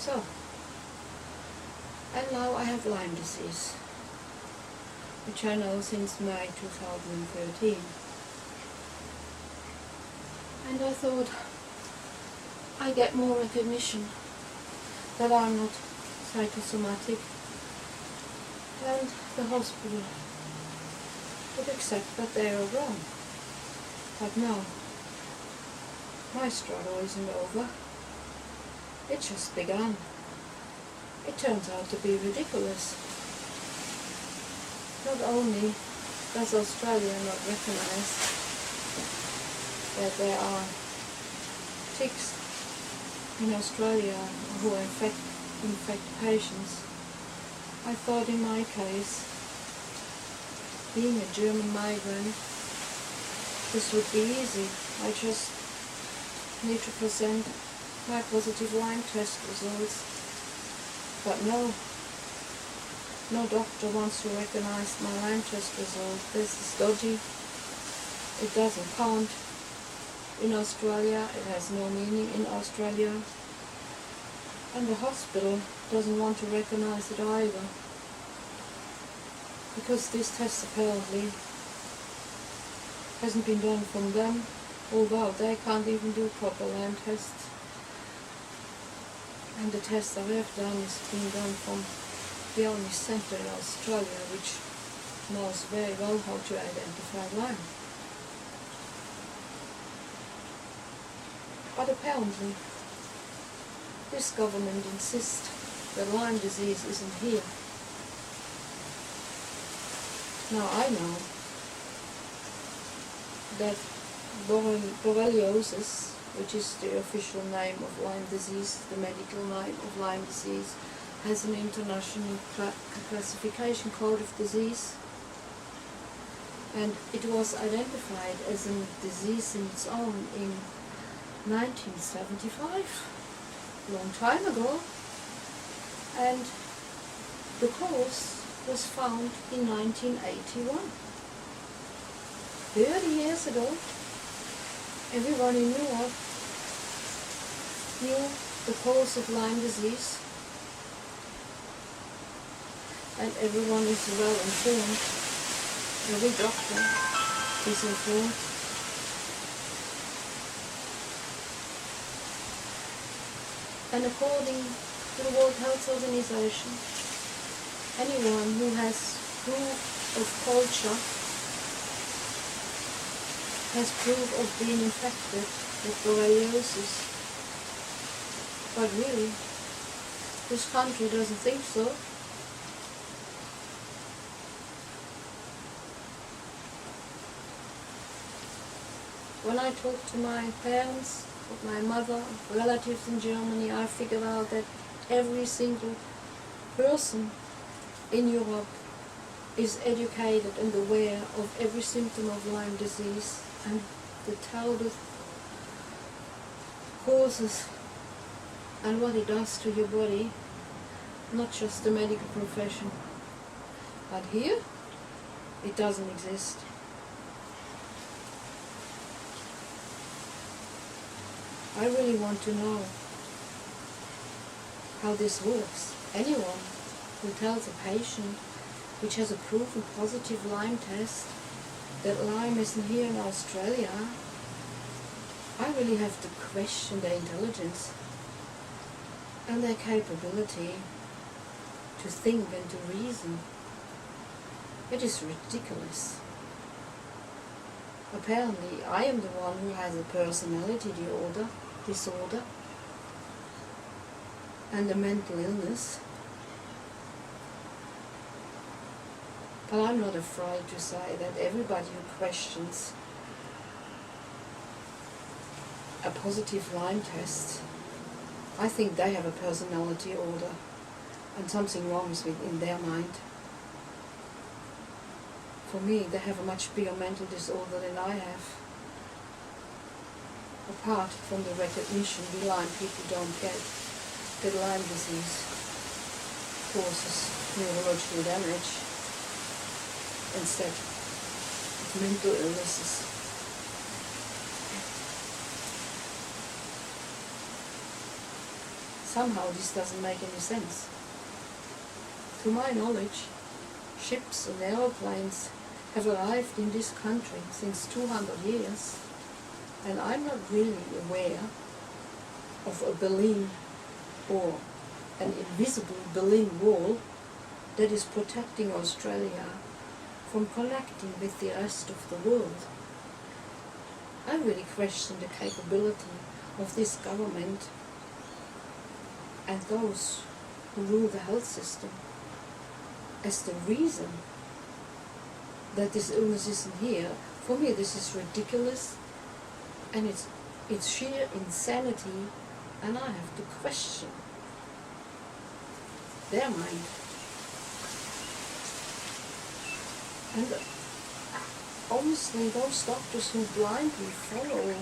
So, and now I have Lyme disease, which I know since May 2013. And I thought I get more recognition that I'm not psychosomatic, and the hospital would accept that they are wrong. But no, my struggle isn't over. It just began. It turns out to be ridiculous. Not only does Australia not recognize that there are ticks in Australia who infect patients, I thought in my case, being a German migrant, this would be easy. I just need to present my positive Lyme test results. But no doctor wants to recognize my Lyme test result. This is dodgy. It doesn't count in Australia. It has no meaning in Australia. And the hospital doesn't want to recognize it either. Because this test apparently hasn't been done from them, although they can't even do proper Lyme tests. And the test that I've done is being done from the only center in Australia which knows very well how to identify Lyme. But apparently, this government insists that Lyme disease isn't here. Now I know that borreliosis, which is the official name of Lyme disease, the medical name of Lyme disease, has an international classification code of disease, and it was identified as a disease in its own in 1975, a long time ago, and the cause was found in 1981. 30 years ago, everyone in Europe knew the cause of Lyme disease, and everyone is well informed. Every doctor is informed. And according to the World Health Organization, anyone who has proof of culture has proof of being infected with borreliosis. But really, this country doesn't think so. When I talk to my parents, my mother, relatives in Germany, I figured out that every single person in Europe is educated and aware of every symptom of Lyme disease and the terrible causes and what it does to your body, not just the medical profession. But here, it doesn't exist. I really want to know how this works. Anyone who tells a patient which has a proven positive Lyme test that Lyme isn't here in Australia, I really have to question their intelligence and their capability to think and to reason. It is ridiculous. Apparently, I am the one who has a personality disorder and a mental illness. But I'm not afraid to say that everybody who questions a positive Lyme test, I think they have a personality disorder and something wrong is in their mind. For me, they have a much bigger mental disorder than I have. Apart from the recognition we Lyme people don't get that Lyme disease causes neurological damage instead of mental illnesses. somehow this doesn't make any sense. To my knowledge, ships and aeroplanes have arrived in this country since 200 years, and I'm not really aware of a Berlin or an invisible Berlin Wall that is protecting Australia from connecting with the rest of the world. I really question the capability of this government and those who rule the health system as the reason that this illness isn't here. For me, this is ridiculous, and it's sheer insanity, and I have to question their mind. And honestly, those doctors who blindly follow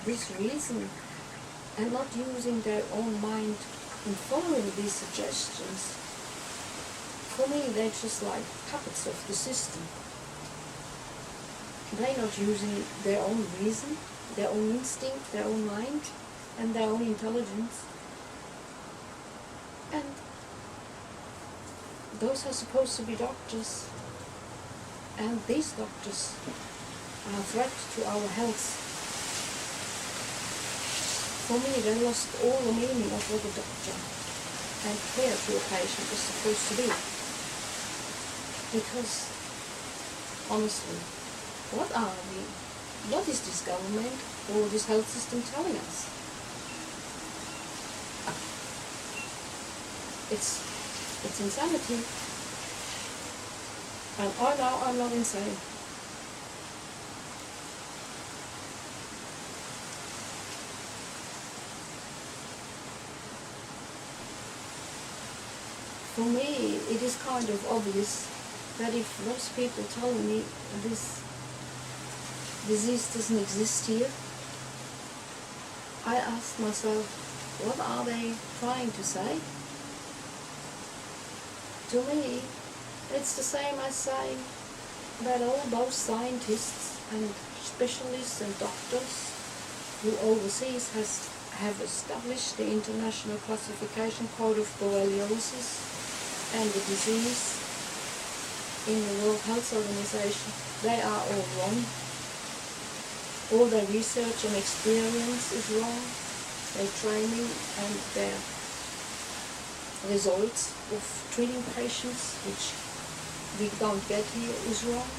this reason and not using their own mind in following these suggestions, for me, they're just like puppets of the system. They're not using their own reason, their own instinct, their own mind, and their own intelligence. And those are supposed to be doctors. And these doctors are a threat to our health. For me, they lost all the meaning of what a doctor and care to a patient is supposed to be. Because, honestly, what are we? What is this government or this health system telling us? It's insanity. And oh no, I'm not insane. For me, it is kind of obvious that if those people tell me this disease doesn't exist here, I ask myself, what are they trying to say? To me, it's the same as saying that all those scientists and specialists and doctors who overseas have established the International Classification Code of Borreliosis and the disease in the World Health Organization, they are all wrong. All their research and experience is wrong. Their training and their results of treating patients, which we don't get here, is wrong.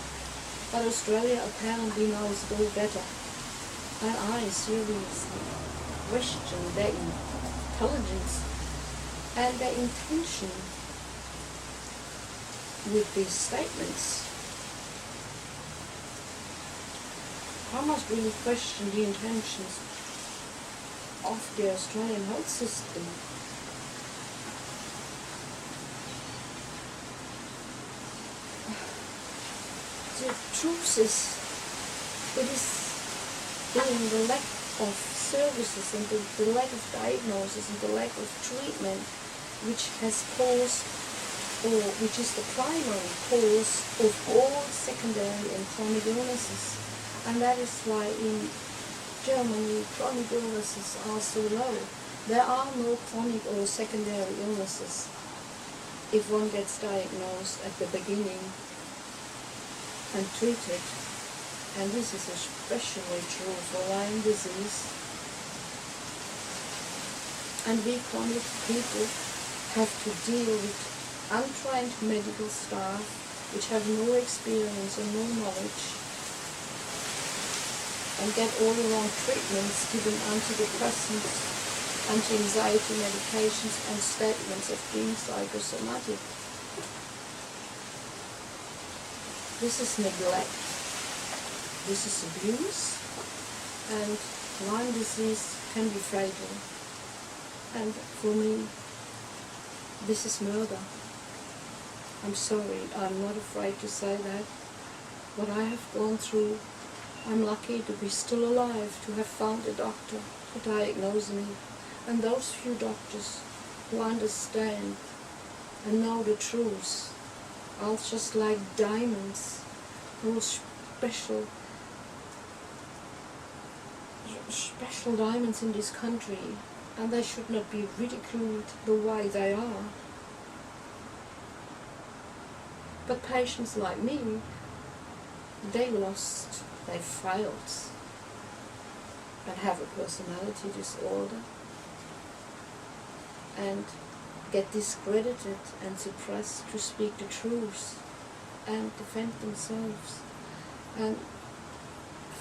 But Australia apparently knows it all better. And I seriously question their intelligence and their intention with these statements. I must really question the intentions of the Australian health system. The truth is, it is in the lack of services and the lack of diagnosis and the lack of treatment which has caused, or which is the primary cause of all secondary and chronic illnesses. And that is why in Germany chronic illnesses are so low. There are no chronic or secondary illnesses if one gets diagnosed at the beginning and treated. And this is especially true for Lyme disease. And we chronic people have to deal with untrained medical staff which have no experience and no knowledge, and get all the wrong treatments, given antidepressants, anti-anxiety medications, and statements of being psychosomatic. This is neglect, this is abuse, and Lyme disease can be fatal. And for me, this is murder. I'm sorry, I'm not afraid to say that. What I have gone through, I'm lucky to be still alive, to have found a doctor to diagnose me. And those few doctors who understand and know the truth are just like diamonds, those special diamonds in this country. and they should not be ridiculed the way they are. But patients like me, they failed, and have a personality disorder, and get discredited and suppressed to speak the truth and defend themselves. And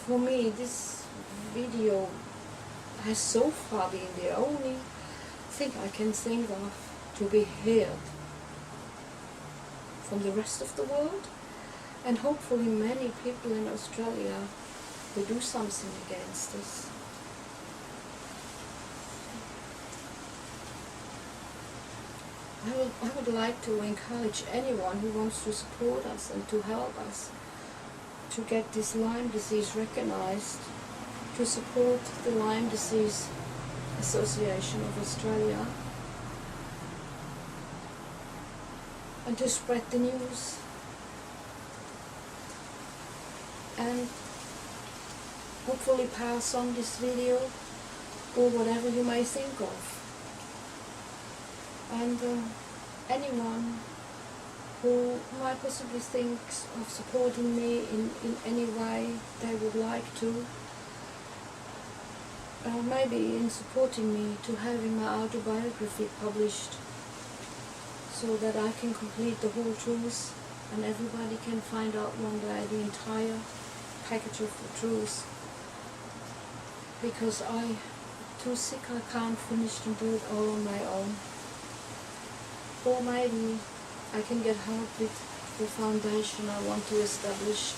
for me, this video has so far been the only thing I can think of to be heard from the rest of the world, and hopefully many people in Australia will do something against this. I would like to encourage anyone who wants to support us and to help us to get this Lyme disease recognized, to support the Lyme Disease Association of Australia, and to spread the news, and hopefully pass on this video or whatever you may think of. And anyone who might possibly think of supporting me in any way they would like to, maybe in supporting me to having my autobiography published, so that I can complete the whole truth and everybody can find out one day the entire package of the truth. Because I'm too sick, I can't finish and do it all on my own. Or maybe I can get help with the foundation I want to establish.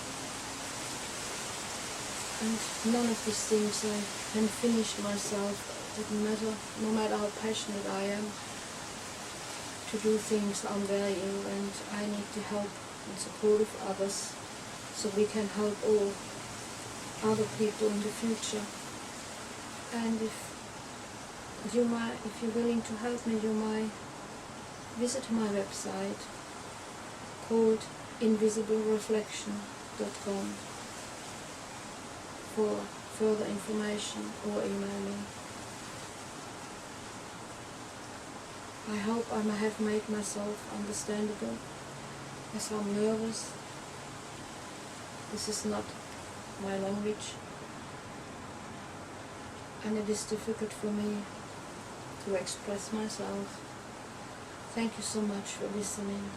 And none of these things I can finish myself. It doesn't matter, no matter how passionate I am to do things. I'm very ill and I need the help and support of others so we can help all other people in the future. And if you're willing to help me, you might visit my website called invisiblereflection.com for further information, or email me. I hope I have made myself understandable, as I'm nervous. This is not my language, and it is difficult for me to express myself. Thank you so much for listening.